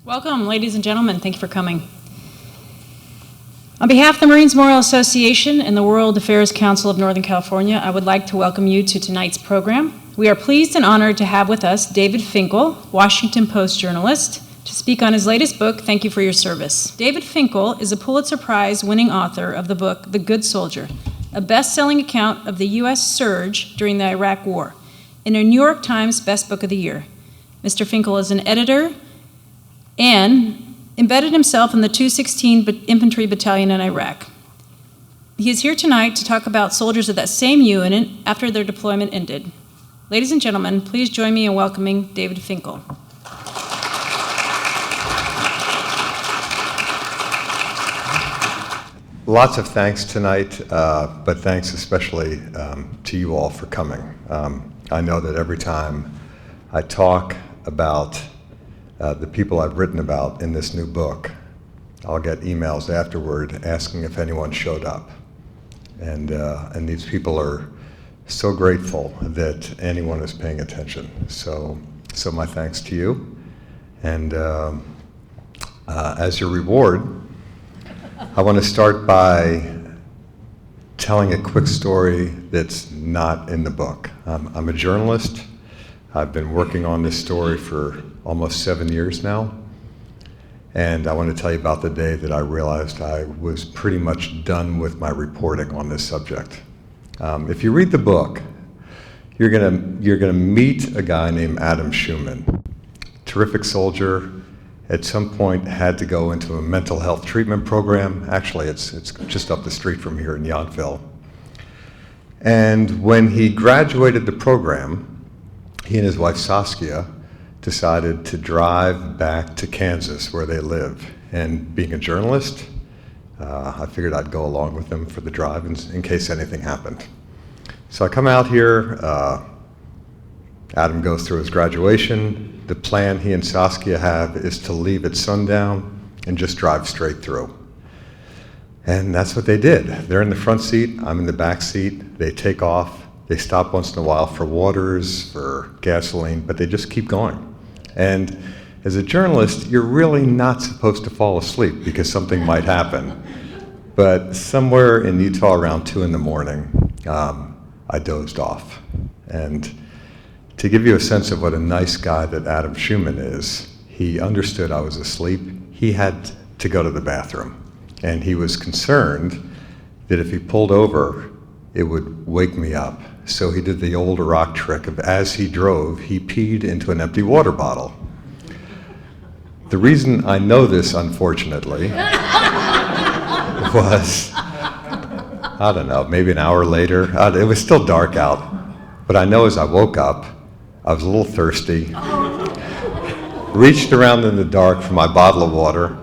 Welcome, ladies and gentlemen. Thank you for coming. On behalf of the Marines Memorial Association and the World Affairs Council of Northern California, I would like to welcome you to tonight's program. We are pleased and honored to have with us David Finkel, Washington Post journalist, to speak on his latest book, Thank You for Your Service. David Finkel is a Pulitzer Prize-winning author of the book, The Good Soldier, a best-selling account of the U.S. surge during the Iraq War, and a New York Times Best Book of the Year. Mr. Finkel is an editor and embedded himself in the 216 Infantry Battalion in Iraq. He is here tonight to talk about soldiers of that same unit after their deployment ended. Ladies and gentlemen, please join me in welcoming David Finkel. Lots of thanks tonight, but thanks especially to you all for coming. I know that every time I talk about the people I've written about in this new book, I'll get emails afterward asking if anyone showed up. And these people are so grateful that anyone is paying attention. So my thanks to you. And as your reward, I want to start by telling a quick story that's not in the book. I'm a journalist. I've been working on this story for almost 7 years now. And I want to tell you about the day that I realized I was pretty much done with my reporting on this subject. If you read the book, you're gonna meet a guy named Adam Schumann, terrific soldier. At some point had to go into a mental health treatment program. Actually, it's just up the street from here in Yountville. And when he graduated the program, he and his wife Saskia decided to drive back to Kansas where they live. And being a journalist, I figured I'd go along with them for the drive in case anything happened. So I come out here, Adam goes through his graduation. The plan he and Saskia have is to leave at sundown and just drive straight through. And that's what they did. They're in the front seat, I'm in the back seat. They take off. They stop once in a while for waters, for gasoline, but they just keep going. And as a journalist, you're really not supposed to fall asleep because something might happen. But somewhere in Utah around 2 in the morning, I dozed off. And to give you a sense of what a nice guy that Adam Schumann is, he understood I was asleep. He had to go to the bathroom. And he was concerned that if he pulled over, it would wake me up. So he did the old Iraq trick of, as he drove, he peed into an empty water bottle. The reason I know this, unfortunately, was, I don't know, maybe an hour later. It was still dark out, but I know as I woke up, I was a little thirsty, reached around in the dark for my bottle of water,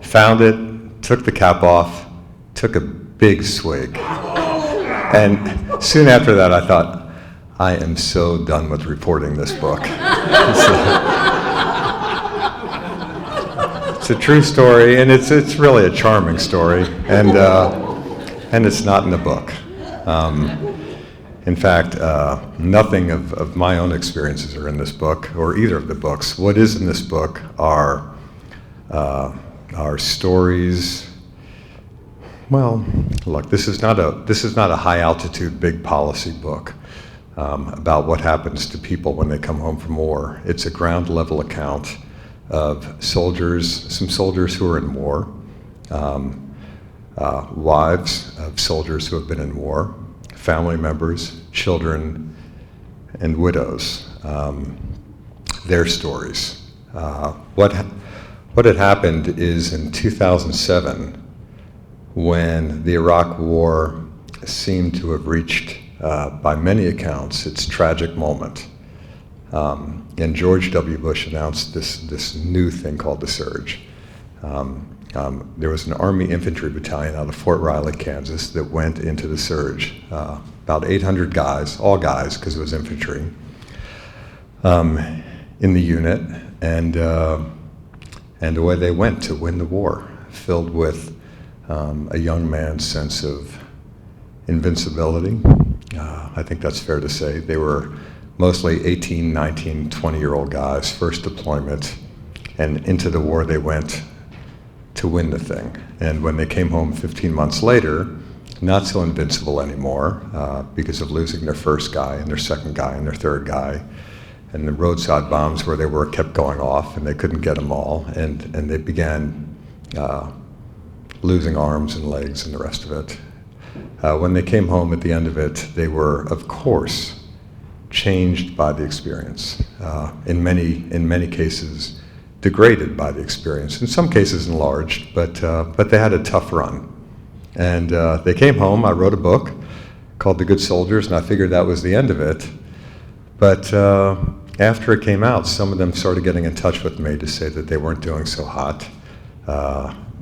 found it, took the cap off, took a big swig. And soon after that, I thought, I am so done with reporting this book. It's a true story, and it's really a charming story, and it's not in the book. In fact, nothing of my own experiences are in this book, or either of the books. What is in this book are stories. Well, look, this is not a high altitude, big policy book about what happens to people when they come home from war. It's a ground level account of soldiers, some soldiers who are in war, wives of soldiers who have been in war, family members, children, and widows, their stories. What had happened is in 2007, when the Iraq War seemed to have reached, by many accounts, its tragic moment. And George W. Bush announced this new thing called the surge. There was an Army Infantry Battalion out of Fort Riley, Kansas, that went into the surge. About 800 guys, all guys, because it was infantry, in the unit, and away they went to win the war, filled with a young man's sense of invincibility. I think that's fair to say. They were mostly 18, 19, 20-year-old guys, first deployment, and into the war they went to win the thing. And when they came home 15 months later, not so invincible anymore because of losing their first guy and their second guy and their third guy, and the roadside bombs where they were kept going off and they couldn't get them all, and they began losing arms and legs and the rest of it. When they came home at the end of it, they were, of course, changed by the experience. In many cases, degraded by the experience. In some cases, enlarged, but they had a tough run. And they came home. I wrote a book called The Good Soldiers, and I figured that was the end of it. But after it came out, some of them started getting in touch with me to say that they weren't doing so hot.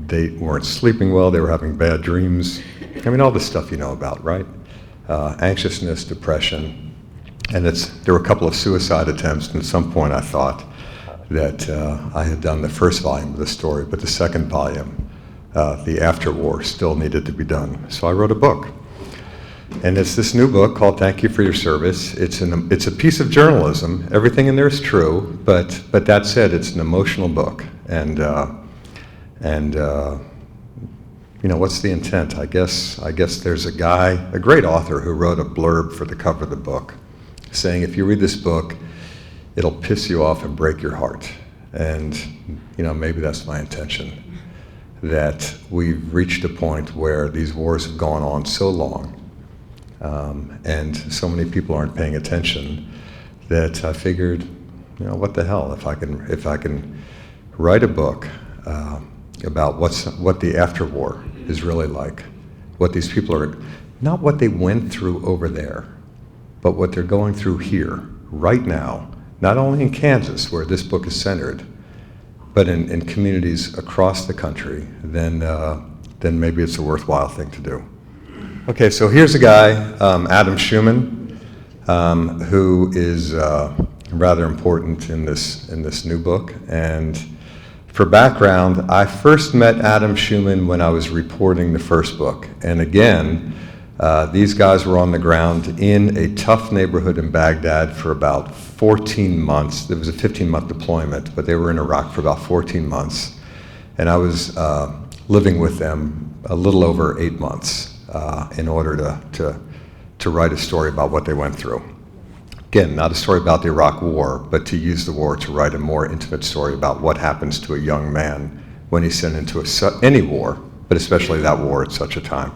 They weren't sleeping well. They were having bad dreams. I mean, all the stuff you know about, right? Anxiousness, depression. And there were a couple of suicide attempts, and at some point I thought that I had done the first volume of the story, but the second volume, the afterwar, still needed to be done. So I wrote a book. And it's this new book called Thank You for Your Service. It's a piece of journalism. Everything in there is true, but that said, it's an emotional book. And you know, what's the intent? I guess there's a guy, a great author, who wrote a blurb for the cover of the book, saying if you read this book, it'll piss you off and break your heart. And you know, maybe that's my intention. That we've reached a point where these wars have gone on so long, and so many people aren't paying attention, that I figured, you know, what the hell, if I can write a book about what the afterwar is really like, what these people are, not what they went through over there, but what they're going through here, right now, not only in Kansas, where this book is centered, but in communities across the country, then maybe it's a worthwhile thing to do. Okay, so here's a guy, Adam Schumann, who is rather important in this new book. And for background, I first met Adam Schumann when I was reporting the first book. And again, these guys were on the ground in a tough neighborhood in Baghdad for about 14 months. It was a 15-month deployment, but they were in Iraq for about 14 months. And I was living with them a little over 8 months in order to write a story about what they went through. Again, not a story about the Iraq War, but to use the war to write a more intimate story about what happens to a young man when he's sent into any war, but especially that war at such a time.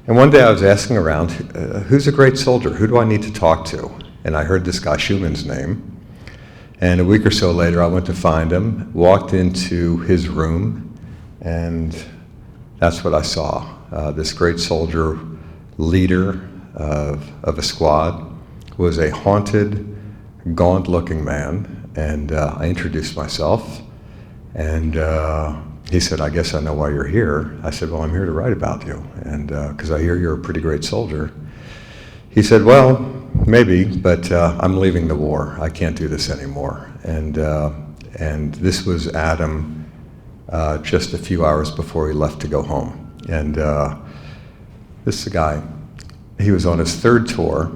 And one day I was asking around, who's a great soldier? Who do I need to talk to? And I heard this guy Schumann's name. And a week or so later, I went to find him, walked into his room, and that's what I saw. This great soldier, leader of a squad, was a haunted, gaunt-looking man. And I introduced myself, and he said, I guess I know why you're here. I said, well, I'm here to write about you, and because I hear you're a pretty great soldier. He said, well, maybe, but I'm leaving the war. I can't do this anymore. And this was Adam just a few hours before he left to go home. And this is a guy, he was on his third tour.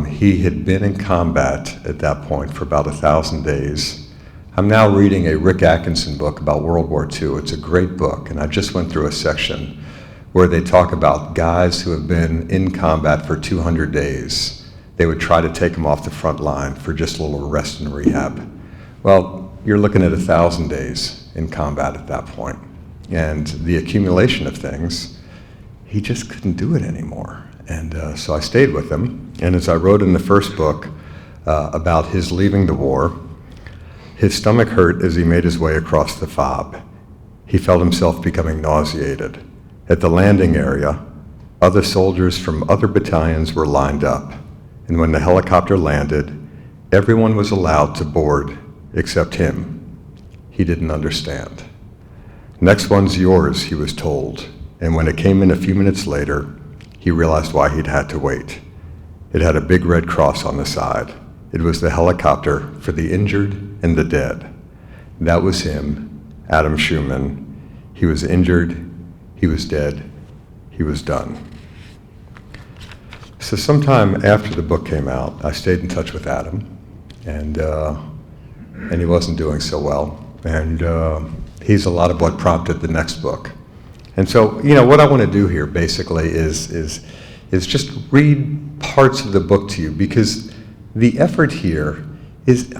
He had been in combat at that point for about 1,000 days. I'm now reading a Rick Atkinson book about World War II. It's a great book, and I just went through a section where they talk about guys who have been in combat for 200 days. They would try to take them off the front line for just a little rest and rehab. Well, you're looking at 1,000 days in combat at that point. And the accumulation of things, he just couldn't do it anymore. And so I stayed with him. And as I wrote in the first book about his leaving the war, his stomach hurt as he made his way across the fob. He felt himself becoming nauseated. At the landing area, other soldiers from other battalions were lined up. And when the helicopter landed, everyone was allowed to board except him. He didn't understand. Next one's yours, he was told. And when it came in a few minutes later, he realized why he'd had to wait. It had a big red cross on the side. It was the helicopter for the injured and the dead. That was him, Adam Schumann. He was injured, he was dead, he was done. So sometime after the book came out, I stayed in touch with Adam, and and he wasn't doing so well. And he's a lot of what prompted the next book. And so, what I want to do here basically is just read parts of the book to you, because the effort here is,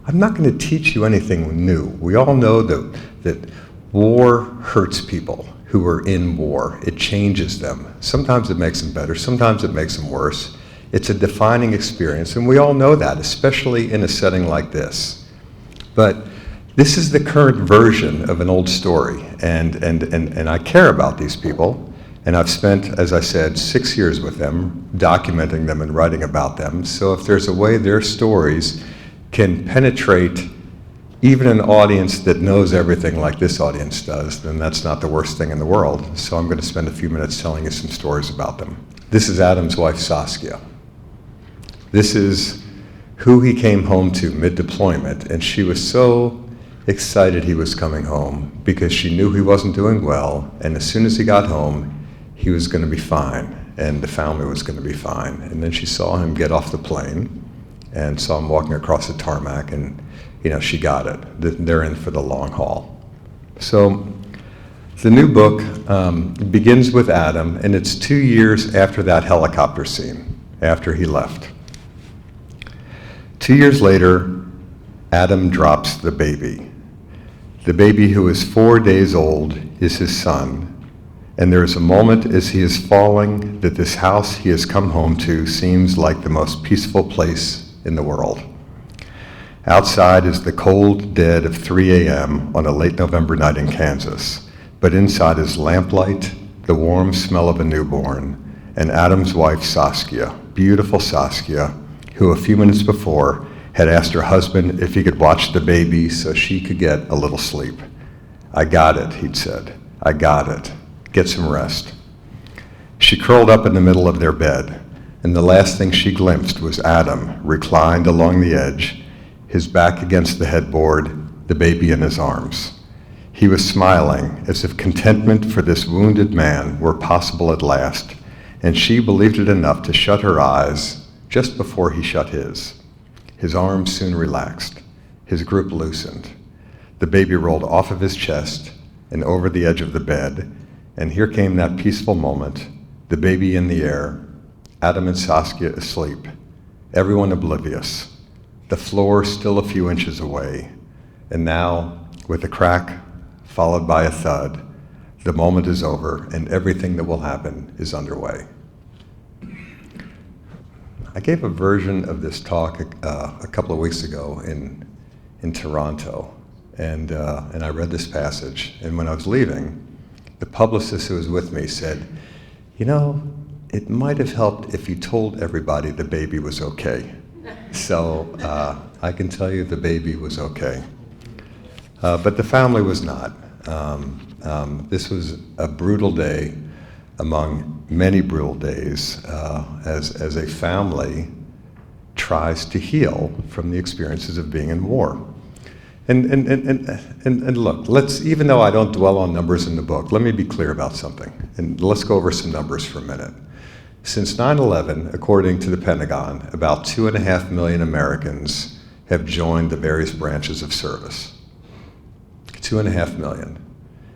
I'm not going to teach you anything new. We all know that war hurts people who are in war. It changes them. Sometimes it makes them better, sometimes it makes them worse. It's a defining experience, and we all know that, especially in a setting like this. But this is the current version of an old story, and I care about these people, and I've spent, as I said, 6 years with them, documenting them and writing about them. So if there's a way their stories can penetrate even an audience that knows everything like this audience does, then that's not the worst thing in the world. So I'm going to spend a few minutes telling you some stories about them. This is Adam's wife, Saskia. This is who he came home to mid-deployment, and she was so excited he was coming home because she knew he wasn't doing well, and as soon as he got home, he was going to be fine, and the family was going to be fine. And then she saw him get off the plane and saw him walking across the tarmac, and she got it. They're in for the long haul. So the new book begins with Adam, and it's 2 years after that helicopter scene, after he left. 2 years later, Adam drops the baby. The baby, who is 4 days old, is his son, and there is a moment as he is falling that this house he has come home to seems like the most peaceful place in the world. Outside is the cold dead of 3 a.m. on a late November night in Kansas, but inside is lamplight, the warm smell of a newborn, and Adam's wife, Saskia, beautiful Saskia, who a few minutes before had asked her husband if he could watch the baby so she could get a little sleep. "I got it," he'd said. "I got it. Get some rest." She curled up in the middle of their bed, and the last thing she glimpsed was Adam reclined along the edge, his back against the headboard, the baby in his arms. He was smiling, as if contentment for this wounded man were possible at last, and she believed it enough to shut her eyes just before he shut his. His arms soon relaxed. His grip loosened. The baby rolled off of his chest and over the edge of the bed, and here came that peaceful moment, the baby in the air, Adam and Saskia asleep, everyone oblivious, the floor still a few inches away, and now, with a crack followed by a thud, the moment is over and everything that will happen is underway. I gave a version of this talk a couple of weeks ago in Toronto, and I read this passage, and when I was leaving, the publicist who was with me said, "It might have helped if you told everybody the baby was okay." So I can tell you the baby was okay. But the family was not. This was a brutal day among many brutal days as a family tries to heal from the experiences of being in war. And look, even though I don't dwell on numbers in the book, let me be clear about something. And let's go over some numbers for a minute. Since 9/11, according to the Pentagon, about 2.5 million Americans have joined the various branches of service. 2.5 million.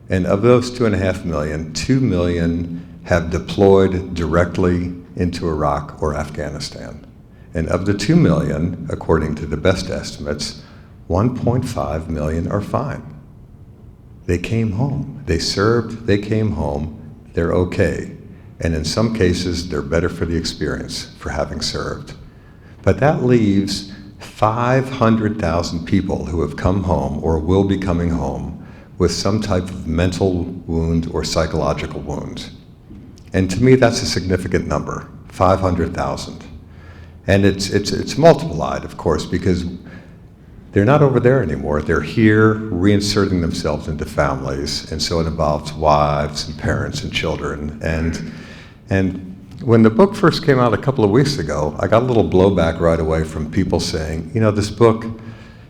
And of those 2.5 million, 2 million have deployed directly into Iraq or Afghanistan. And of the 2 million, according to the best estimates, 1.5 million are fine. They came home. They served, they came home, they're okay. And in some cases, they're better for the experience for having served. But that leaves 500,000 people who have come home or will be coming home with some type of mental wound or psychological wound. And to me, that's a significant number, 500,000. And it's multiplied, of course, because they're not over there anymore. They're here reinserting themselves into families, and so it involves wives and parents and children. And when the book first came out a couple of weeks ago, I got a little blowback right away from people saying, this book,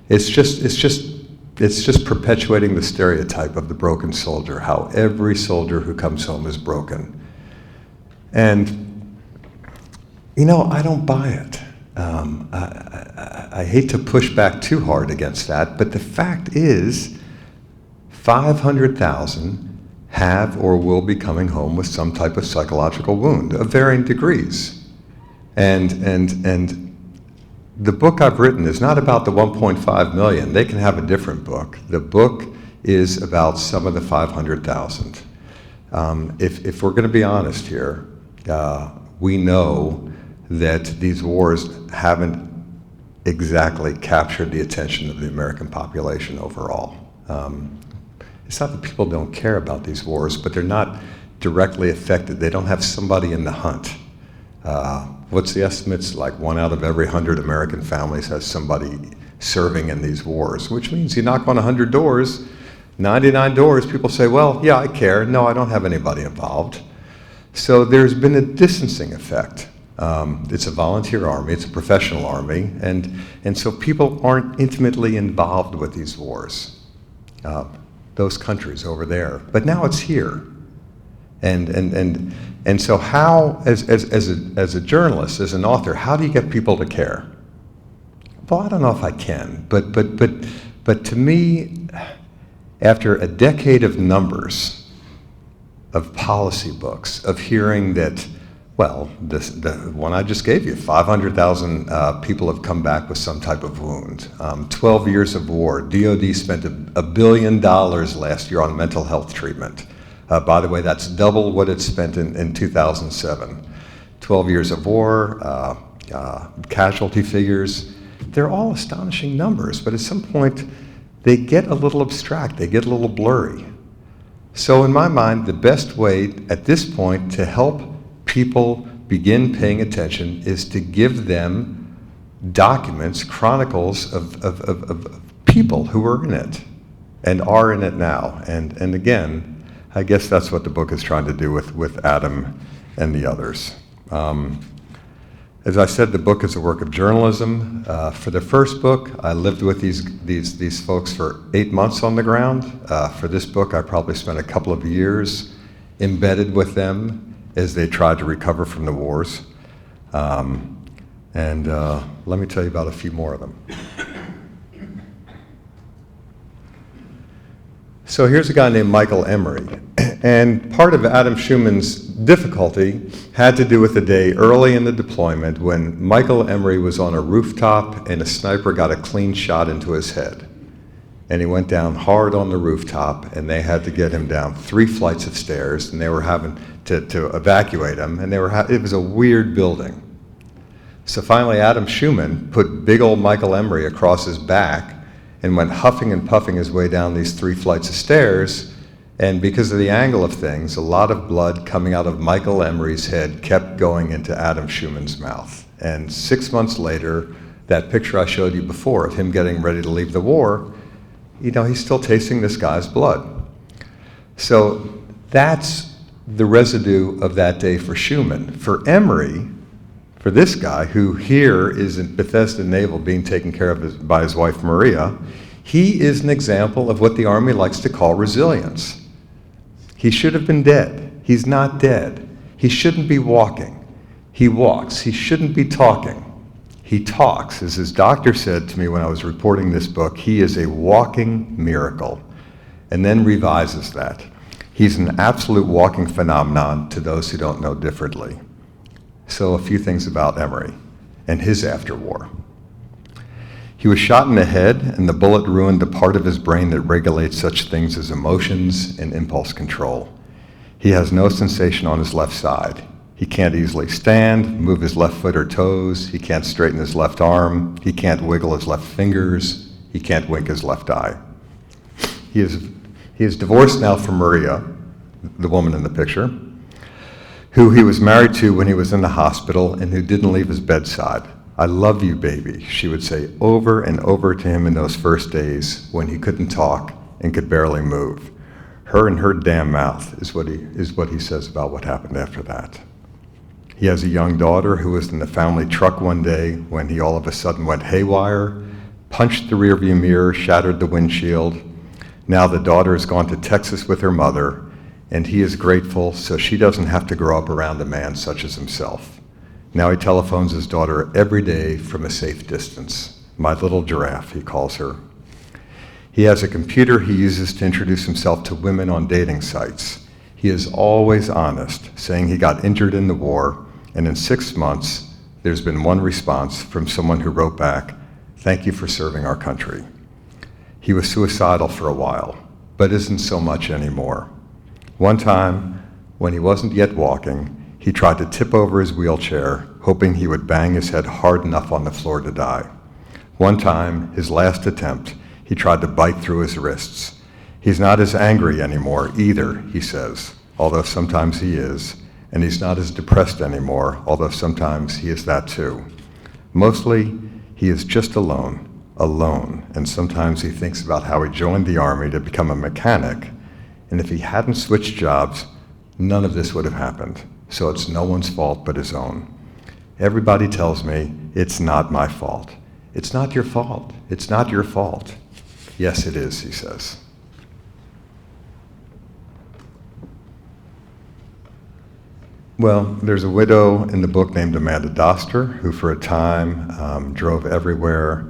it's just perpetuating the stereotype of the broken soldier, how every soldier who comes home is broken. And I don't buy it. I hate to push back too hard against that, but the fact is 500,000 have or will be coming home with some type of psychological wound of varying degrees. And the book I've written is not about the 1.5 million. They can have a different book. The book is about some of the 500,000. If we're going to be honest here, we know that these wars haven't exactly captured the attention of the American population overall. It's not that people don't care about these wars, but they're not directly affected. They don't have somebody in the hunt. What's the estimates? Like 1 out of every 100 American families has somebody serving in these wars, which means you knock on 100 doors, 99 doors, people say, well, yeah, I care. No, I don't have anybody involved. So there's been a distancing effect. It's a volunteer army, it's a professional army, and so people aren't intimately involved with these wars, those countries over there. But now it's here. And so how, as a journalist, as an author, how do you get people to care? Well, I don't know if I can, but to me, after a decade of numbers, of policy books, of hearing that, well, the one I just gave you, 500,000 people have come back with some type of wound. 12 years of war. DOD spent $1 billion last year on mental health treatment. By the way, that's double what it spent in 2007. 12 years of war, casualty figures. They're all astonishing numbers, but at some point, they get a little abstract, they get a little blurry. So in my mind, the best way at this point to help people begin paying attention is to give them documents, chronicles of people who are in it and are in it now. And again, I guess that's what the book is trying to do with Adam and the others. As I said, the book is a work of journalism. For the first book, I lived with these folks for 8 months on the ground. For this book, I probably spent a couple of years embedded with them as they tried to recover from the wars. And let me tell you about a few more of them. So here's a guy named Michael Emory. And part of Adam Schumann's difficulty had to do with the day early in the deployment when Michael Emory was on a rooftop and a sniper got a clean shot into his head. And he went down hard on the rooftop, and they had to get him down 3 flights of stairs, and they were having to evacuate him, and it was a weird building. So finally Adam Schumann put big old Michael Emory across his back and went huffing and puffing his way down these 3 flights of stairs. And because of the angle of things, a lot of blood coming out of Michael Emory's head kept going into Adam Schumann's mouth. And 6 months later, that picture I showed you before of him getting ready to leave the war, you know, he's still tasting this guy's blood. So that's the residue of that day for Schumann. For Emory, for this guy, who here is in Bethesda Naval being taken care of by his wife Maria, he is an example of what the Army likes to call resilience. He should have been dead. He's not dead. He shouldn't be walking. He walks. He shouldn't be talking. He talks. As his doctor said to me when I was reporting this book, he is a walking miracle, and then revises that. He's an absolute walking phenomenon to those who don't know differently. So a few things about Emory and his afterwar. He was shot in the head, and the bullet ruined the part of his brain that regulates such things as emotions and impulse control. He has no sensation on his left side. He can't easily stand, move his left foot or toes. He can't straighten his left arm. He can't wiggle his left fingers. He can't wink his left eye. He is divorced now from Maria, the woman in the picture, who he was married to when he was in the hospital and who didn't leave his bedside. "I love you, baby," she would say over and over to him in those first days when he couldn't talk and could barely move. Her and her damn mouth is what he says about what happened after that. He has a young daughter who was in the family truck one day when he all of a sudden went haywire, punched the rearview mirror, shattered the windshield. Now the daughter has gone to Texas with her mother, and he is grateful so she doesn't have to grow up around a man such as himself. Now he telephones his daughter every day from a safe distance. My little giraffe, he calls her. He has a computer he uses to introduce himself to women on dating sites. He is always honest, saying he got injured in the war, and in 6 months, there's been one response from someone who wrote back, "Thank you for serving our country." He was suicidal for a while, but isn't so much anymore. One time, when he wasn't yet walking, he tried to tip over his wheelchair, hoping he would bang his head hard enough on the floor to die. One time, his last attempt, he tried to bite through his wrists. He's not as angry anymore either, he says, although sometimes he is, and he's not as depressed anymore, although sometimes he is that too. Mostly, he is just alone, and sometimes he thinks about how he joined the Army to become a mechanic, and if he hadn't switched jobs, none of this would have happened, so it's no one's fault but his own. Everybody tells me, it's not my fault. It's not your fault. It's not your fault. Yes, it is, he says. Well, there's a widow in the book named Amanda Doster, who for a time drove everywhere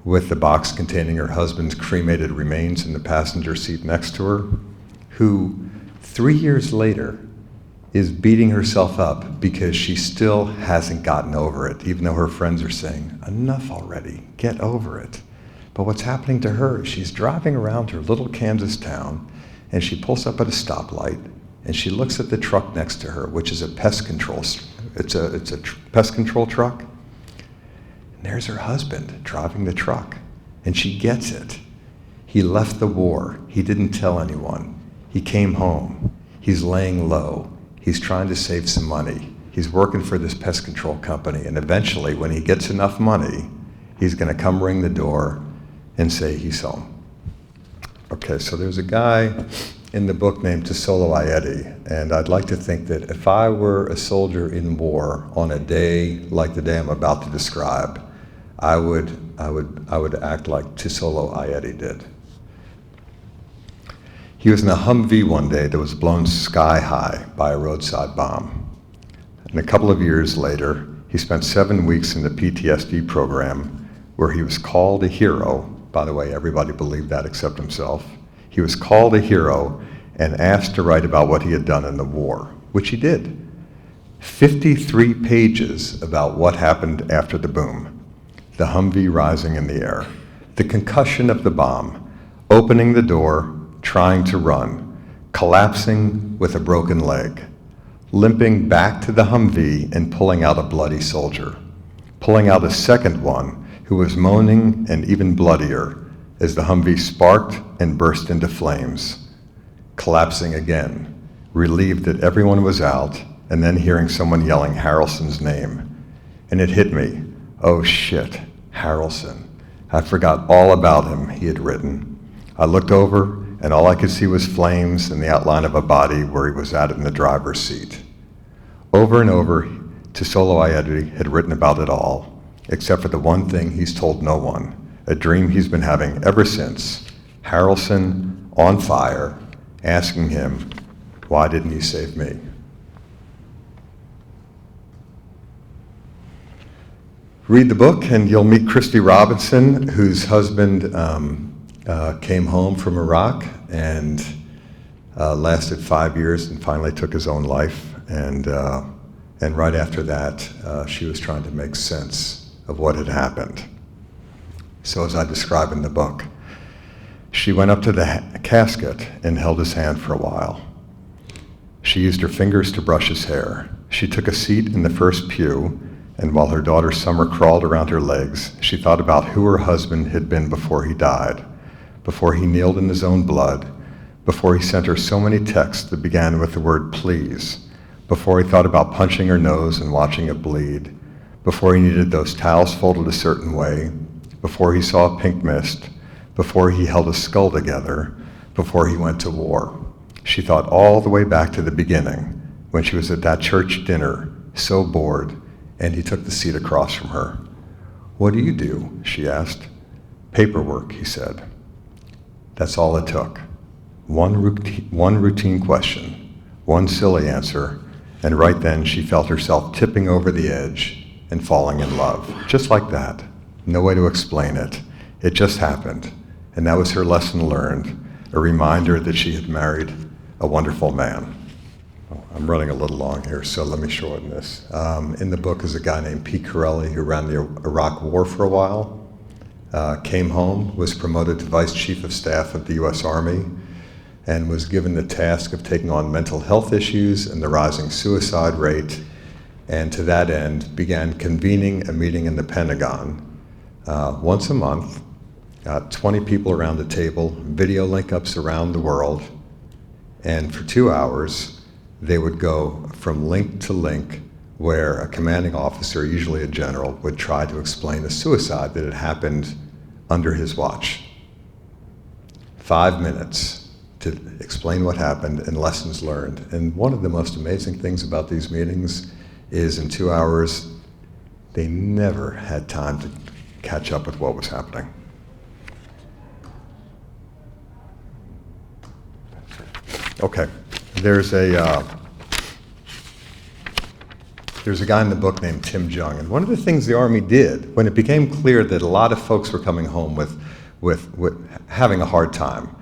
with the box containing her husband's cremated remains in the passenger seat next to her, who 3 years later is beating herself up because she still hasn't gotten over it, even though her friends are saying, enough already, get over it. But what's happening to her is she's driving around her little Kansas town, and she pulls up at a stoplight, and she looks at the truck next to her, which is a pest control, pest control truck. And there's her husband driving the truck, and she gets it. He left the war. He didn't tell anyone. He came home. He's laying low. He's trying to save some money. He's working for this pest control company, and eventually, when he gets enough money, he's going to come ring the door and say he's home. Okay, so there's a guy in the book named Tesolo Ayeti, and I'd like to think that if I were a soldier in war on a day like the day I'm about to describe, I would act like Tesolo Ayeti did. He was in a Humvee one day that was blown sky high by a roadside bomb. And a couple of years later, he spent 7 weeks in the PTSD program where he was called a hero. By the way, everybody believed that except himself. He was called a hero and asked to write about what he had done in the war, which he did. 53 pages about what happened after the boom, the Humvee rising in the air, the concussion of the bomb, opening the door, trying to run, collapsing with a broken leg, limping back to the Humvee and pulling out a bloody soldier, pulling out a second one who was moaning and even bloodier as the Humvee sparked and burst into flames, collapsing again, relieved that everyone was out, and then hearing someone yelling Harrelson's name. And it hit me, oh shit, Harrelson. I forgot all about him, he had written. I looked over, and all I could see was flames and the outline of a body where he was at in the driver's seat. Over and over, Tesolo Ayeti had written about it all, except for the one thing he's told no one, a dream he's been having ever since, Harrelson on fire, asking him, why didn't you save me? Read the book and you'll meet Christy Robinson, whose husband came home from Iraq and lasted 5 years and finally took his own life. And right after that, she was trying to make sense of what had happened. So as I describe in the book, she went up to the casket and held his hand for a while. She used her fingers to brush his hair. She took a seat in the first pew, and while her daughter Summer crawled around her legs, she thought about who her husband had been before he died, before he kneeled in his own blood, before he sent her so many texts that began with the word please, before he thought about punching her nose and watching it bleed, before he needed those towels folded a certain way, before he saw a pink mist, before he held a skull together, before he went to war. She thought all the way back to the beginning, when she was at that church dinner, so bored, and he took the seat across from her. What do you do? She asked. Paperwork, he said. That's all it took. One routine question, one silly answer, and right then she felt herself tipping over the edge and falling in love, just like that. no way to explain it. It just happened. And that was her lesson learned, a reminder that she had married a wonderful man. Oh, I'm running a little long here, so let me shorten this. In the book is a guy named P Corelli who ran the Iraq War for a while, came home, was promoted to Vice Chief of Staff of the U.S. Army, and was given the task of taking on mental health issues and the rising suicide rate, and to that end began convening a meeting in the Pentagon once a month, 20 people around the table, video link-ups around the world, and for 2 hours they would go from link to link where a commanding officer, usually a general, would try to explain a suicide that had happened under his watch. 5 minutes to explain what happened and lessons learned. And one of the most amazing things about these meetings is in 2 hours, they never had time to catch up with what was happening. Okay, there's a guy in the book named Tim Jong, and one of the things the Army did when it became clear that a lot of folks were coming home with having a hard time,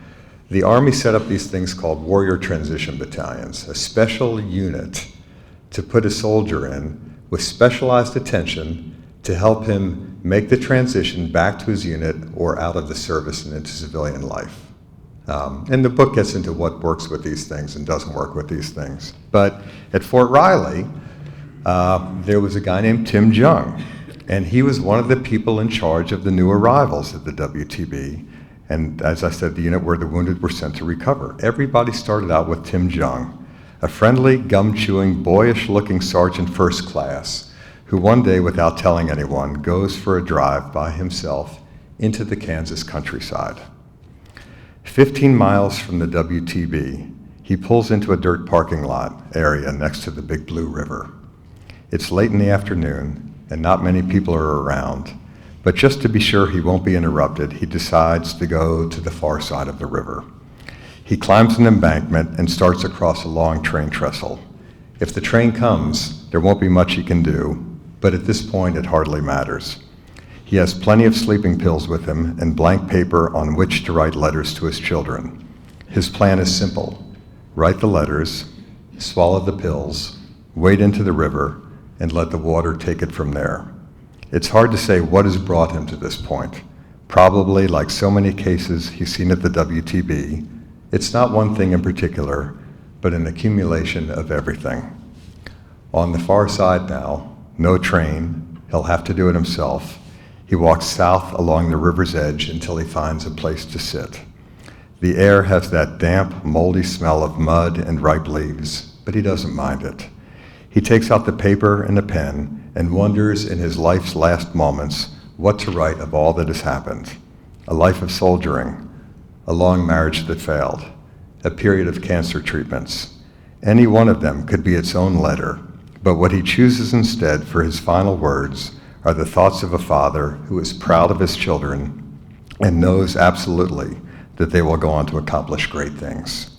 the Army set up these things called Warrior Transition Battalions, a special unit to put a soldier in with specialized attention to help him make the transition back to his unit or out of the service and into civilian life. And the book gets into what works with these things and doesn't work with these things. But at Fort Riley, there was a guy named Tim Jung, and he was one of the people in charge of the new arrivals at the WTB. And as I said, the unit where the wounded were sent to recover. Everybody started out with Tim Jung, a friendly, gum-chewing, boyish-looking sergeant first class, who one day, without telling anyone, goes for a drive by himself into the Kansas countryside. 15 miles from the WTB, he pulls into a dirt parking lot area next to the Big Blue River. It's late in the afternoon, and not many people are around, but just to be sure he won't be interrupted, he decides to go to the far side of the river. He climbs an embankment and starts across a long train trestle. If the train comes, there won't be much he can do, but at this point it hardly matters. He has plenty of sleeping pills with him and blank paper on which to write letters to his children. His plan is simple: write the letters, swallow the pills, wade into the river, and let the water take it from there. It's hard to say what has brought him to this point. Probably, like so many cases he's seen at the WTB, it's not one thing in particular, but an accumulation of everything. On the far side now, no train, he'll have to do it himself. He walks south along the river's edge until he finds a place to sit. The air has that damp, moldy smell of mud and ripe leaves, but he doesn't mind it. He takes out the paper and a pen and wonders in his life's last moments what to write of all that has happened. A life of soldiering, a long marriage that failed, a period of cancer treatments. Any one of them could be its own letter, but what he chooses instead for his final words are the thoughts of a father who is proud of his children and knows absolutely that they will go on to accomplish great things.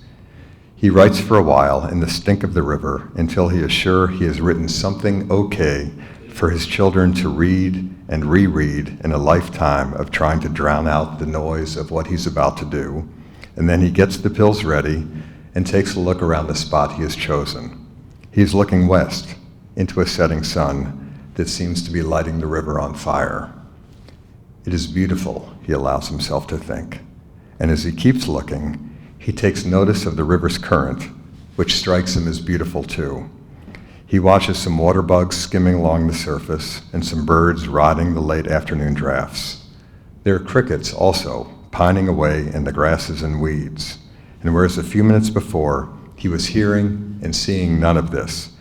He writes for a while in the stink of the river until he is sure he has written something okay for his children to read and reread in a lifetime of trying to drown out the noise of what he's about to do. And then he gets the pills ready and takes a look around the spot he has chosen. He's looking west into a setting sun that seems to be lighting the river on fire. It is beautiful, he allows himself to think. And as he keeps looking, he takes notice of the river's current, which strikes him as beautiful too. He watches some water bugs skimming along the surface and some birds riding the late afternoon drafts. There are crickets also, pining away in the grasses and weeds. And whereas a few minutes before, he was hearing and seeing none of this,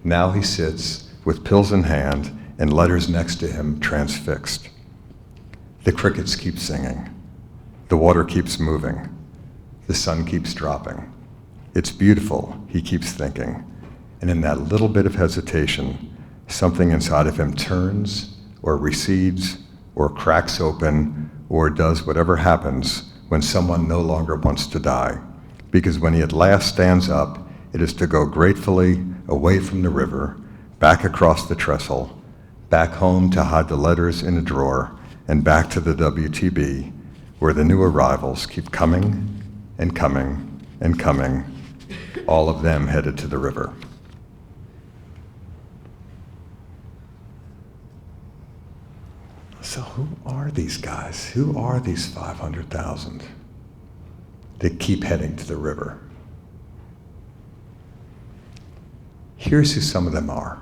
now he sits with pills in hand and letters next to him transfixed. The crickets keep singing. The water keeps moving. The sun keeps dropping. It's beautiful, he keeps thinking. And in that little bit of hesitation, something inside of him turns or recedes or cracks open or does whatever happens when someone no longer wants to die. Because when he at last stands up, it is to go gratefully away from the river, back across the trestle, back home to hide the letters in a drawer, and back to the WTB, where the new arrivals keep coming and coming and coming, all of them headed to the river. So who are these guys? Who are these 500,000 that keep heading to the river? Here's who some of them are.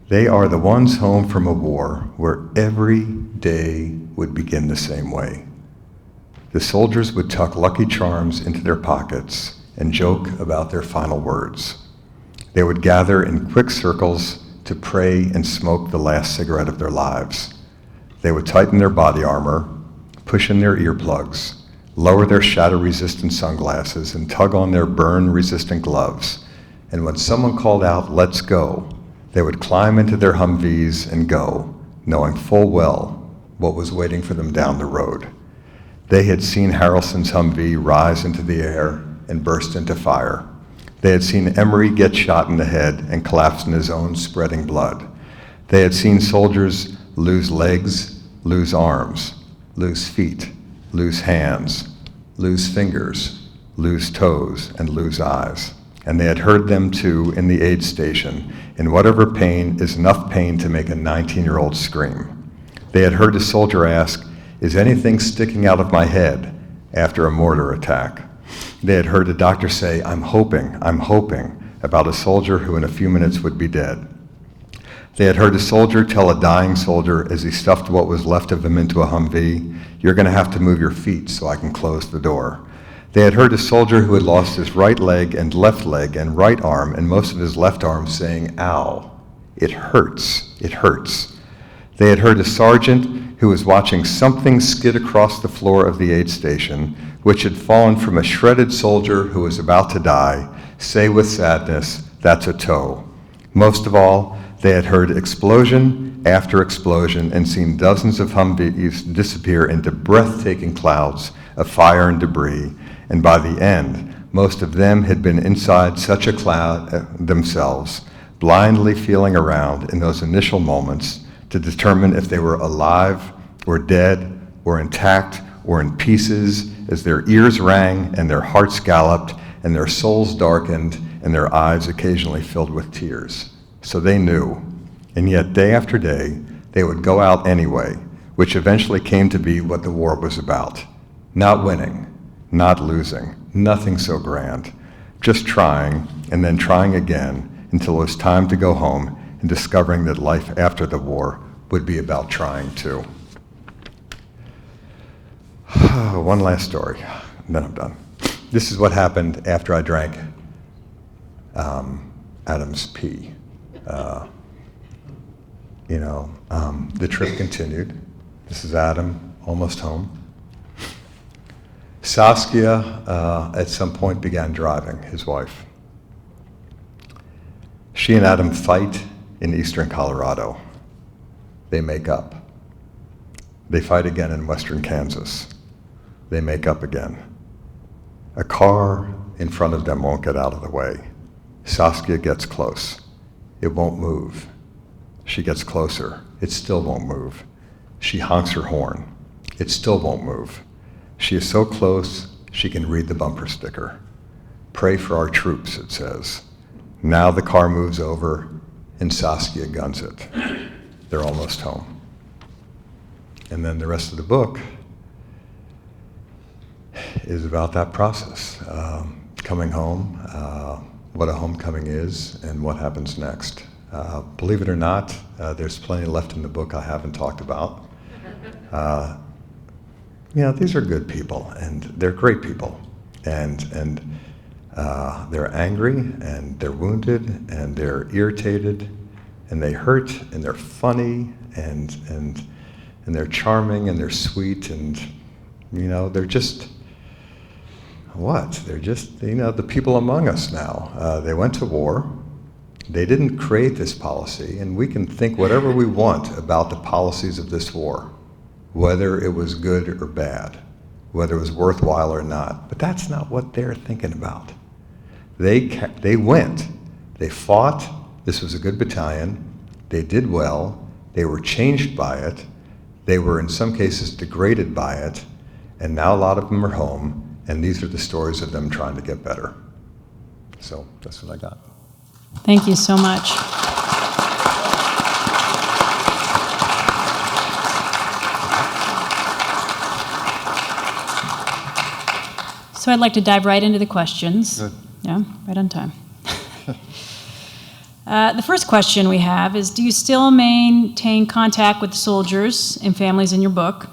They are the ones home from a war where every day would begin the same way. The soldiers would tuck Lucky Charms into their pockets and joke about their final words. They would gather in quick circles to pray and smoke the last cigarette of their lives. They would tighten their body armor, push in their earplugs, lower their shadow-resistant sunglasses, and tug on their burn-resistant gloves. And when someone called out, "Let's go," they would climb into their Humvees and go, knowing full well what was waiting for them down the road. They had seen Harrelson's Humvee rise into the air and burst into fire. They had seen Emory get shot in the head and collapse in his own spreading blood. They had seen soldiers lose legs, lose arms, lose feet, lose hands, lose fingers, lose toes, and lose eyes. And they had heard them too in the aid station, in whatever pain is enough pain to make a 19-year-old scream. They had heard a soldier ask, "Is anything sticking out of my head?" after a mortar attack. They had heard a doctor say, I'm hoping," about a soldier who in a few minutes would be dead. They had heard a soldier tell a dying soldier as he stuffed what was left of him into a Humvee, "You're going to have to move your feet so I can close the door." They had heard a soldier who had lost his right leg and right arm and most of his left arm saying, "Ow, it hurts, it hurts." They had heard a sergeant who was watching something skid across the floor of the aid station, which had fallen from a shredded soldier who was about to die, say with sadness, "That's a toe." Most of all, they had heard explosion after explosion and seen dozens of Humvees disappear into breathtaking clouds of fire and debris, and by the end, most of them had been inside such a cloud themselves, blindly feeling around in those initial moments to determine if they were alive or dead or intact or in pieces, as their ears rang and their hearts galloped and their souls darkened and their eyes occasionally filled with tears. So they knew, and yet day after day, they would go out anyway, which eventually came to be what the war was about. Not winning, not losing, nothing so grand, just trying and then trying again until it was time to go home and discovering that life after the war would be about trying too. One last story, and then I'm done. This is what happened after I drank Adam's pee. The trip continued. This is Adam, almost home. Saskia, at some point, began driving, his wife. She and Adam fight in eastern Colorado. They make up. They fight again in western Kansas. They make up again. A car in front of them won't get out of the way. Saskia gets close. It won't move. She gets closer. It still won't move. She honks her horn. It still won't move. She is so close, she can read the bumper sticker. "Pray for our troops," it says. Now the car moves over, and Saskia guns it. They're almost home. And then the rest of the book is about that process. Coming home, what a homecoming is, and what happens next. Believe it or not, there's plenty left in the book I haven't talked about. These are good people, and they're great people, and they're angry, and they're wounded, and they're irritated, and they hurt, and they're funny, and they're charming, and they're sweet, and they're just what? They're just the people among us now. They went to war. They didn't create this policy, and we can think whatever we want about the policies of this war, whether it was good or bad, whether it was worthwhile or not. But that's not what they're thinking about. They went. They fought. This was a good battalion. They did well. They were changed by it. They were in some cases degraded by it, and now a lot of them are home, and these are the stories of them trying to get better. So that's what I got. Thank you so much. So I'd like to dive right into the questions. Good. Yeah, right on time. The first question we have is, do you still maintain contact with the soldiers and families in your book?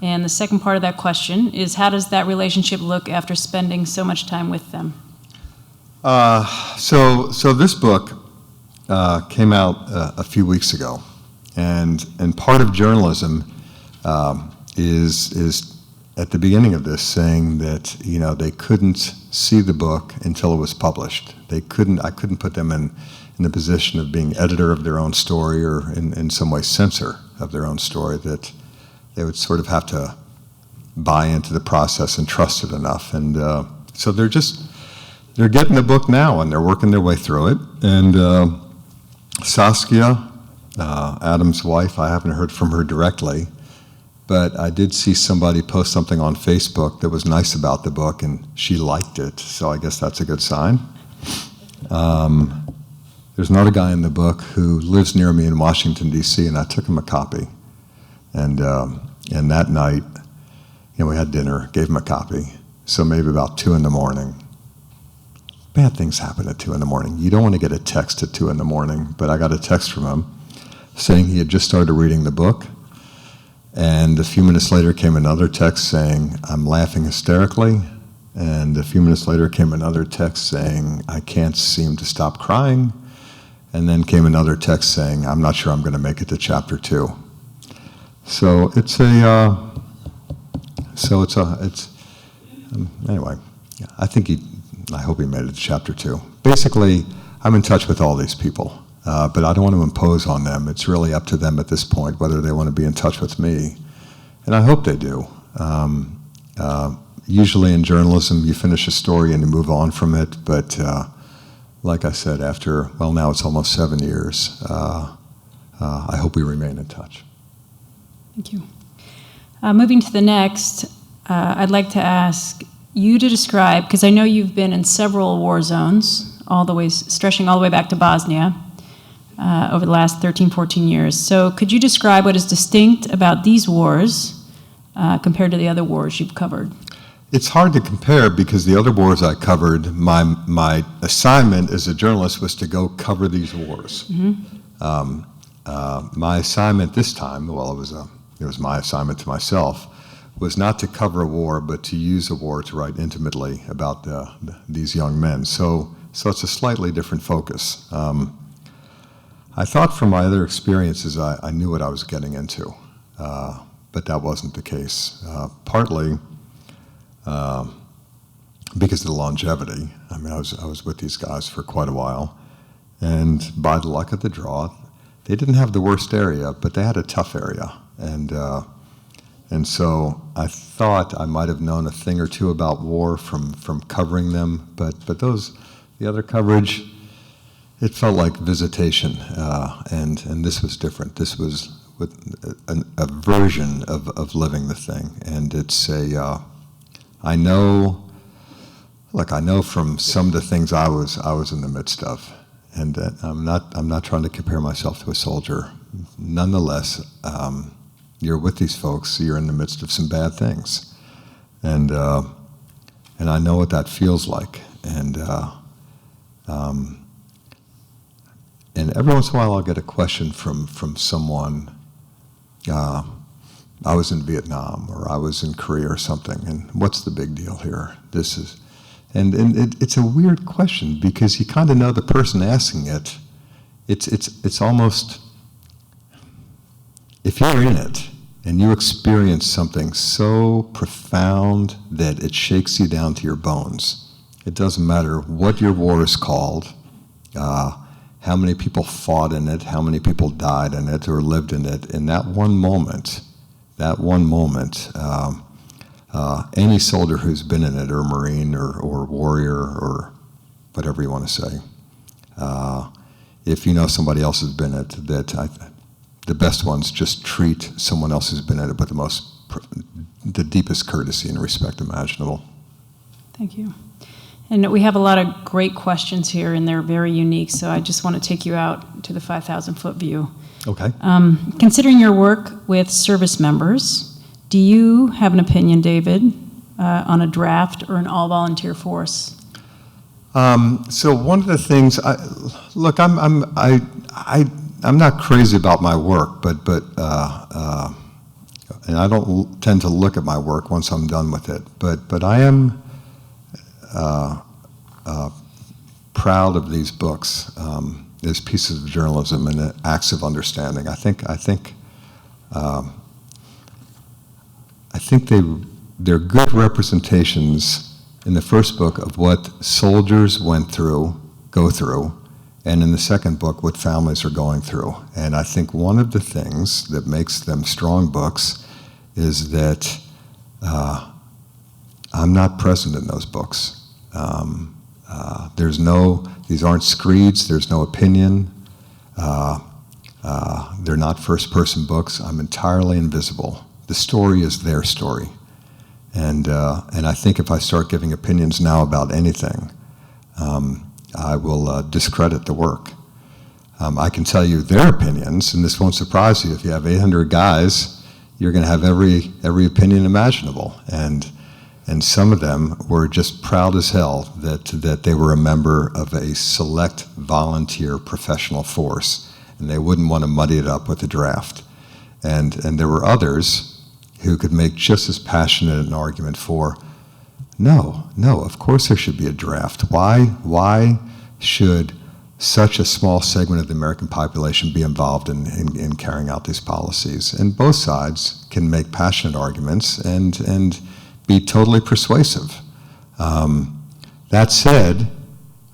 And the second part of that question is, how does that relationship look after spending so much time with them? So this book came out a few weeks ago, and part of journalism is at the beginning of this saying that they couldn't see the book until it was published. I couldn't put them in the position of being editor of their own story or in some way censor of their own story, that they would sort of have to buy into the process and trust it enough. And so they're getting the book now, and they're working their way through it. And Saskia, Adam's wife, I haven't heard from her directly, but I did see somebody post something on Facebook that was nice about the book, and she liked it, so I guess that's a good sign. There's another guy in the book who lives near me in Washington, D.C., and I took him a copy. And that night, we had dinner, gave him a copy, so maybe about 2 in the morning. Bad things happen at 2 in the morning. You don't want to get a text at 2 in the morning, but I got a text from him saying he had just started reading the book. And a few minutes later came another text saying, I'm laughing hysterically. And a few minutes later came another text saying, I can't seem to stop crying. And then came another text saying, I'm not sure I'm going to make it to chapter 2. So anyway, I hope he made it to chapter 2. Basically, I'm in touch with all these people. But I don't want to impose on them. It's really up to them at this point whether they want to be in touch with me. And I hope they do. Usually in journalism, you finish a story and you move on from it. But like I said, after, now it's almost 7 years, I hope we remain in touch. Thank you. Moving to the next, I'd like to ask you to describe, because I know you've been in several war zones, stretching all the way back to Bosnia, over the last 13, 14 years. So could you describe what is distinct about these wars compared to the other wars you've covered? It's hard to compare because the other wars I covered, my assignment as a journalist was to go cover these wars. Mm-hmm. My assignment this time, it was my assignment to myself, was not to cover a war, but to use a war to write intimately about these young men. So it's a slightly different focus. I thought from my other experiences I knew what I was getting into, but that wasn't the case. Partly because of the longevity. I was with these guys for quite a while, and by the luck of the draw, they didn't have the worst area, but they had a tough area, and so I thought I might have known a thing or two about war from covering them, but the other coverage, it felt like visitation, and this was different. This was with a version of living the thing, and it's I know from some of the things I was in the midst of, and I'm not trying to compare myself to a soldier. Nonetheless, you're with these folks. You're in the midst of some bad things, and I know what that feels like, and every once in a while I'll get a question from someone. I was in Vietnam or I was in Korea or something, and what's the big deal here? It's a weird question because you kind of know the person asking it. It's almost, if you're in it and you experience something so profound that it shakes you down to your bones, it doesn't matter what your war is called, how many people fought in it, how many people died in it or lived in it, in that one moment, any soldier who's been in it, or Marine, or warrior, or whatever you want to say, if you know somebody else has been in it, the best ones just treat someone else who's been in it with the deepest courtesy and respect imaginable. Thank you. And we have a lot of great questions here, and they're very unique, so I just want to take you out to the 5,000-foot view. Okay. Considering your work with service members, do you have an opinion, David, on a draft or an all-volunteer force? So one of the things, I'm not crazy about my work, but and I don't tend to look at my work once I'm done with it. But I am proud of these books as pieces of journalism and acts of understanding. I think they're good representations in the first book of what soldiers go through, and in the second book, what families are going through. And I think one of the things that makes them strong books is that I'm not present in those books. These aren't screeds, there's no opinion. They're not first-person books. I'm entirely invisible. The story is their story. And I think if I start giving opinions now about anything, I will discredit the work. I can tell you their opinions, and this won't surprise you. If you have 800 guys, you're going to have every opinion imaginable. And some of them were just proud as hell that they were a member of a select volunteer professional force, and they wouldn't want to muddy it up with a draft. And there were others who could make just as passionate an argument for, no, of course there should be a draft. Why should such a small segment of the American population be involved in carrying out these policies? And both sides can make passionate arguments and be totally persuasive. That said,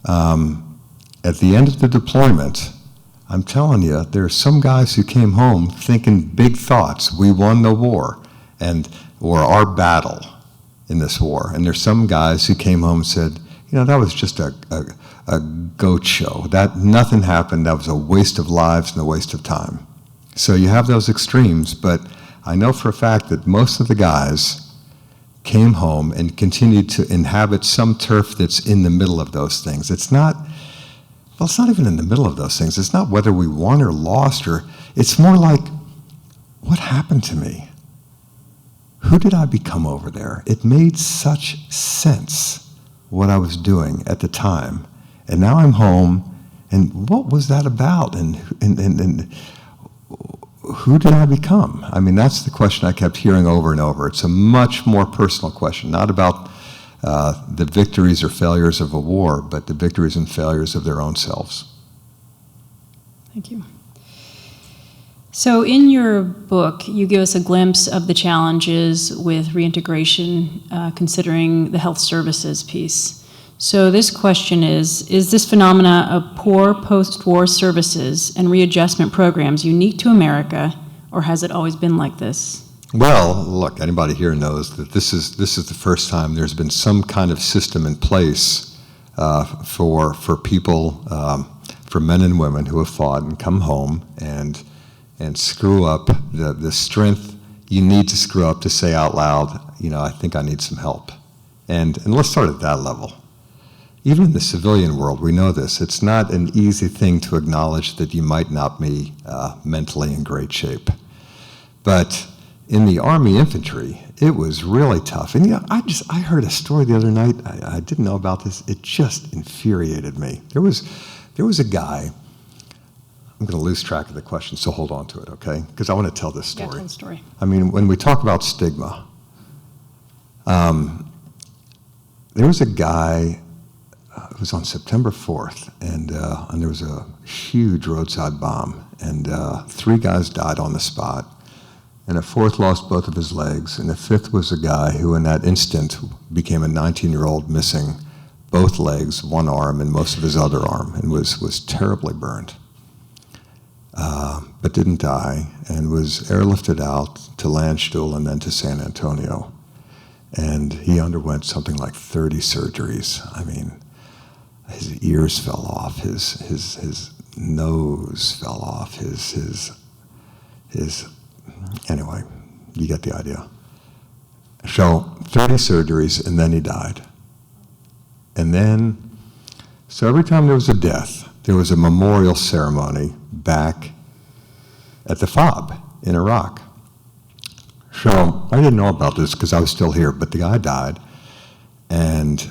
at the end of the deployment, I'm telling you, there are some guys who came home thinking big thoughts. We won the war, or our battle in this war. And there's some guys who came home and said, that was just a goat show. That nothing happened. That was a waste of lives and a waste of time. So you have those extremes, but I know for a fact that most of the guys came home and continued to inhabit some turf that's in the middle of those things. It's not even in the middle of those things. It's not whether we won or lost, it's more like, what happened to me? Who did I become over there? It made such sense what I was doing at the time. And now I'm home, and what was that about? And who did I become? I mean, that's the question I kept hearing over and over. It's a much more personal question, not about the victories or failures of a war, but the victories and failures of their own selves. Thank you. So in your book, you give us a glimpse of the challenges with reintegration, considering the health services piece. So this question is this phenomena of poor post-war services and readjustment programs unique to America, or has it always been like this? Well, look, anybody here knows that this is the first time there's been some kind of system in place for people, for men and women who have fought and come home and screw up the strength you need to screw up to say out loud, I think I need some help. And let's start at that level. Even in the civilian world, we know this. It's not an easy thing to acknowledge that you might not be mentally in great shape. But in the Army infantry, it was really tough. And I heard a story the other night. I didn't know about this. It just infuriated me. There was a guy. I'm going to lose track of the question, so hold on to it, okay? Because I want to tell this story. Yeah, tell the story. I mean, when we talk about stigma, there was a guy. It was on September 4th, and there was a huge roadside bomb, and 3 guys died on the spot, and a 4th lost both of his legs, and a 5th was a guy who in that instant became a 19-year-old missing both legs, 1 arm, and most of his other arm, and was terribly burned. But didn't die, and was airlifted out to Landstuhl and then to San Antonio. And he underwent something like 30 surgeries. I mean, his ears fell off, his nose fell off, anyway, you get the idea. So 30 surgeries, and then he died. And then, so every time there was a death, there was a memorial ceremony back at the FOB in Iraq. So I didn't know about this because I was still here, but the guy died, and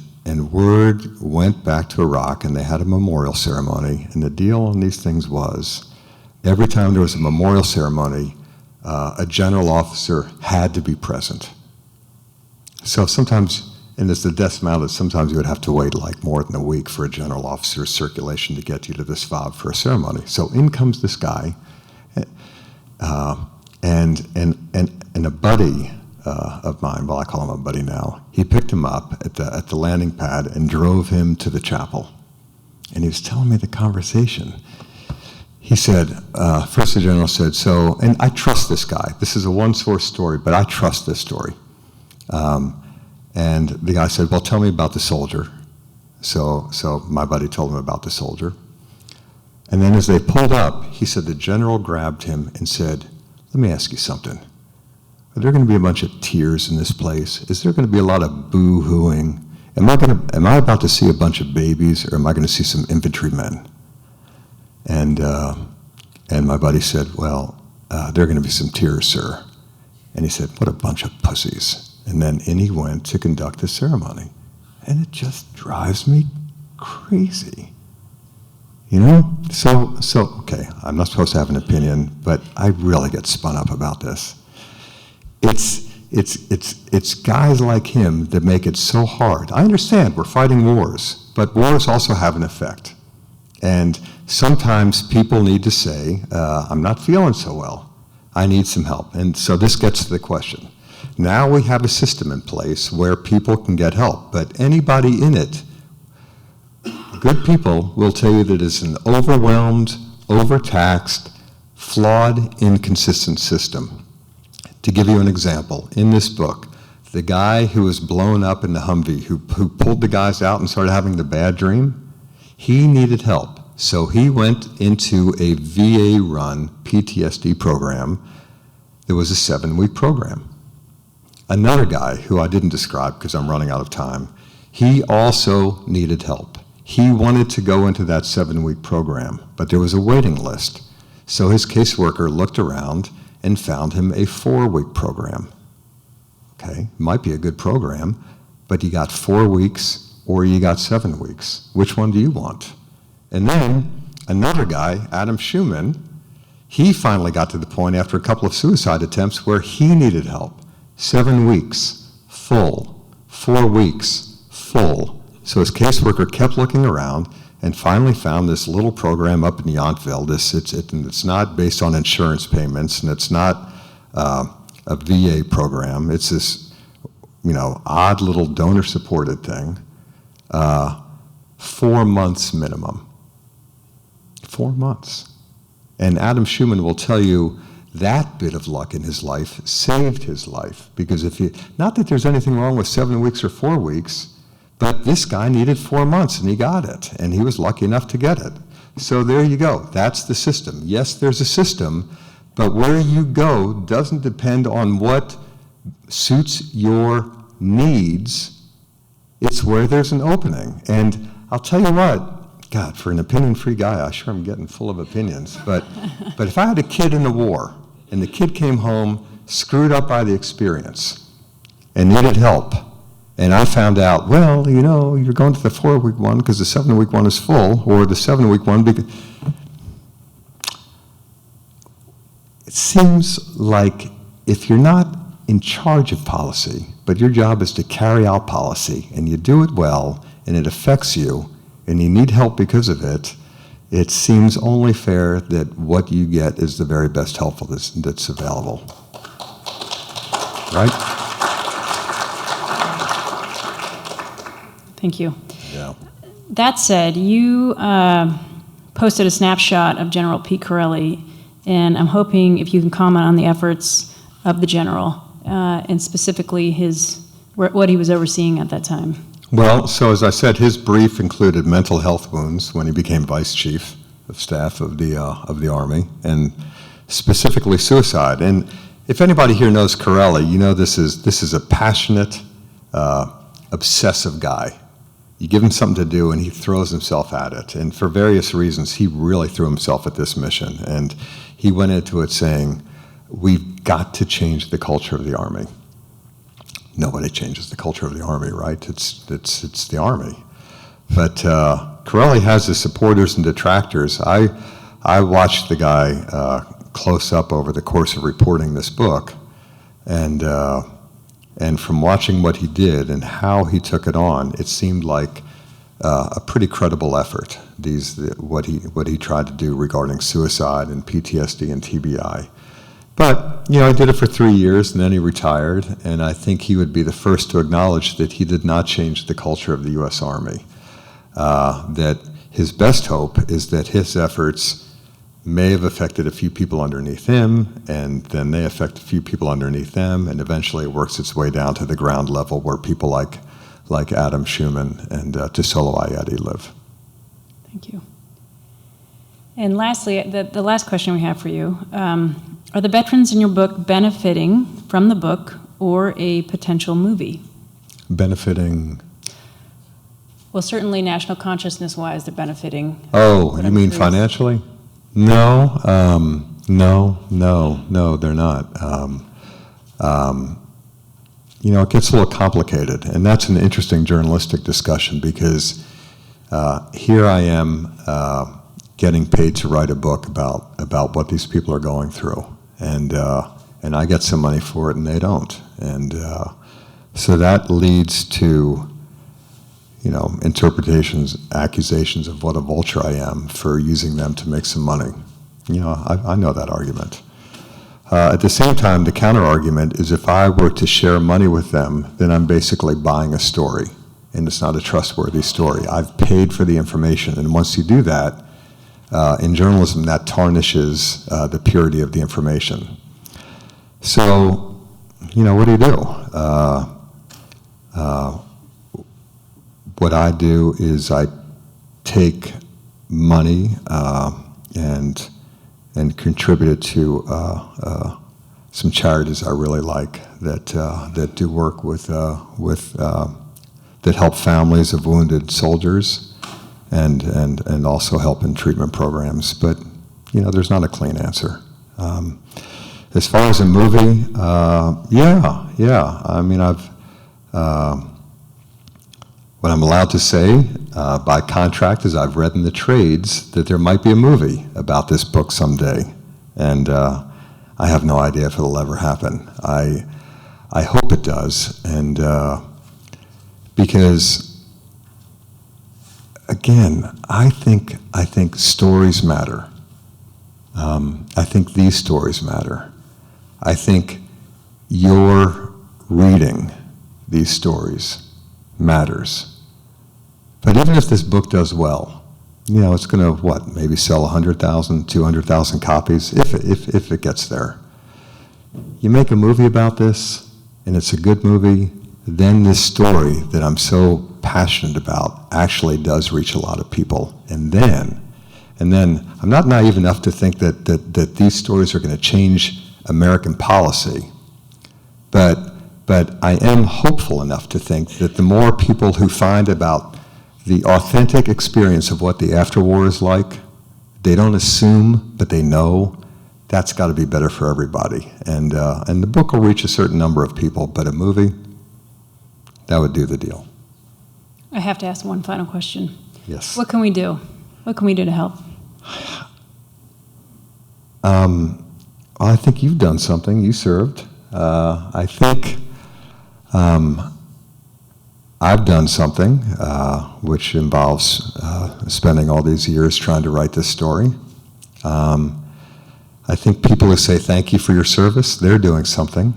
word went back to Iraq, and they had a memorial ceremony, and the deal on these things was, every time there was a memorial ceremony, a general officer had to be present. So sometimes, and as the deaths mounted, sometimes you would have to wait like more than a week for a general officer's circulation to get you to this FOB for a ceremony. So in comes this guy, and a buddy of mine, well, I call him a buddy now, he picked him up at the landing pad and drove him to the chapel. And he was telling me the conversation. He said, first the general said, so, and I trust this guy. This is a one-source story, but I trust this story. And the guy said, well, tell me about the soldier. So my buddy told him about the soldier. And then as they pulled up, he said the general grabbed him and said, let me ask you something. Are there going to be a bunch of tears in this place? Is there going to be a lot of boo-hooing? Am I about to see a bunch of babies, or am I going to see some infantrymen? And my buddy said, well, there are going to be some tears, sir. And he said, what a bunch of pussies. And then in he went to conduct the ceremony. And it just drives me crazy. You know? So okay, I'm not supposed to have an opinion, but I really get spun up about this. It's guys like him that make it so hard. I understand we're fighting wars, but wars also have an effect. And sometimes people need to say, I'm not feeling so well. I need some help. And so this gets to the question. Now we have a system in place where people can get help, but anybody in it, good people will tell you that it's an overwhelmed, overtaxed, flawed, inconsistent system. To give you an example, in this book, the guy who was blown up in the Humvee, who pulled the guys out and started having the bad dream, he needed help. So he went into a VA-run PTSD program. There was a 7-week program. Another guy, who I didn't describe because I'm running out of time, he also needed help. He wanted to go into that 7-week program, but there was a waiting list. So his caseworker looked around and found him a 4-week program. Okay, might be a good program, but you got 4 weeks or you got 7 weeks. Which one do you want? And then another guy, Adam Schumann, he finally got to the point after a couple of suicide attempts where he needed help. 7 weeks, full. 4 weeks, full. So his caseworker kept looking around and finally found this little program up in Yountville. It's not based on insurance payments, and it's not a VA program. It's this, odd little donor-supported thing. 4 months minimum. 4 months. And Adam Schumann will tell you that bit of luck in his life saved his life. Because not that there's anything wrong with 7 weeks or 4 weeks, but this guy needed 4 months and he got it, and he was lucky enough to get it. So there you go. That's the system. Yes, there's a system, but where you go doesn't depend on what suits your needs. It's where there's an opening. And I'll tell you what, God, for an opinion-free guy, I sure am getting full of opinions. But if I had a kid in the war, and the kid came home screwed up by the experience and needed help, and I found out, well, you're going to the 4-week one because the 7-week one is full, or the 7-week one because... It seems like if you're not in charge of policy, but your job is to carry out policy, and you do it well, and it affects you, and you need help because of it, it seems only fair that what you get is the very best help that's available. Right? Thank you. Yeah. That said, you posted a snapshot of General P Corelli, and I'm hoping if you can comment on the efforts of the general, and specifically what he was overseeing at that time. Well, so as I said, his brief included mental health wounds when he became vice chief of staff of the Army, and specifically suicide. And if anybody here knows Corelli, you know this is a passionate, obsessive guy. You give him something to do and he throws himself at it. And for various reasons, he really threw himself at this mission. And he went into it saying, we've got to change the culture of the Army. Nobody changes the culture of the Army, right? It's the Army. But Corelli has his supporters and detractors. I watched the guy close up over the course of reporting this book, and from watching what he did and how he took it on, it seemed like a pretty credible effort. What he tried to do regarding suicide and PTSD and TBI. But he did it for 3 years and then he retired, and I think he would be the first to acknowledge that he did not change the culture of the U.S. Army. That his best hope is that his efforts may have affected a few people underneath him, and then they affect a few people underneath them, and eventually it works its way down to the ground level where people like Adam Schumann and Tesolo Ayeti live. Thank you. And lastly, the last question we have for you, are the veterans in your book benefiting from the book or a potential movie? Benefiting? Well, certainly national consciousness-wise, they're benefiting. Oh, you mean financially? No, they're not. It gets a little complicated, and that's an interesting journalistic discussion because here I am getting paid to write a book about what these people are going through, and I get some money for it, and they don't, and so that leads to interpretations, accusations of what a vulture I am for using them to make some money. I know that argument. At the same time, the counter-argument is if I were to share money with them, then I'm basically buying a story, and it's not a trustworthy story. I've paid for the information, and once you do that, in journalism, that tarnishes the purity of the information. So, what do? What I do is I take money and contribute it to some charities I really like that do work with that help families of wounded soldiers and also help in treatment programs. But there's not a clean answer. As far as a movie, yeah. I mean, what I'm allowed to say by contract is I've read in the trades that there might be a movie about this book someday, and I have no idea if it'll ever happen. I hope it does, and because again, I think stories matter. I think these stories matter. I think your reading these stories matters. But even if this book does well, it's going to, maybe sell 100,000, 200,000 copies, if it gets there. You make a movie about this, and it's a good movie, then this story that I'm so passionate about actually does reach a lot of people. And then I'm not naive enough to think that these stories are going to change American policy, but I am hopeful enough to think that the more people who find about the authentic experience of what the afterwar is like, they don't assume, but they know, that's got to be better for everybody. And the book will reach a certain number of people, but a movie, that would do the deal. I have to ask one final question. Yes. What can we do? What can we do to help? I think you've done something. You served. I think I've done something which involves spending all these years trying to write this story. I think people who say thank you for your service, they're doing something.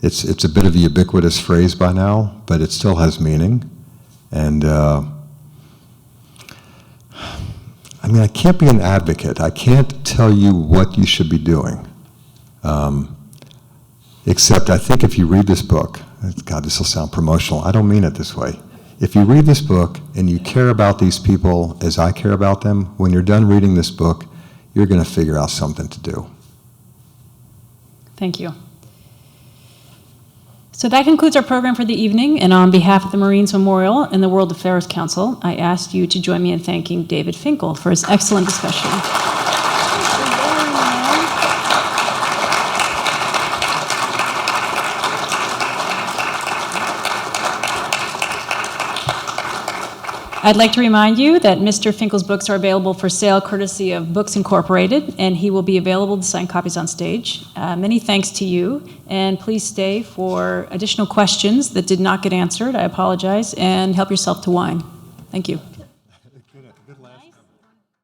It's a bit of a ubiquitous phrase by now, but it still has meaning. And I can't be an advocate. I can't tell you what you should be doing. Except I think if you read this book, God, this will sound promotional. I don't mean it this way. If you read this book and you care about these people as I care about them, when you're done reading this book, you're going to figure out something to do. Thank you. So that concludes our program for the evening, and on behalf of the Marines Memorial and the World Affairs Council, I ask you to join me in thanking David Finkel for his excellent discussion. I'd like to remind you that Mr. Finkel's books are available for sale courtesy of Books Incorporated, and he will be available to sign copies on stage. Many thanks to you, and please stay for additional questions that did not get answered. I apologize, and help yourself to wine. Thank you.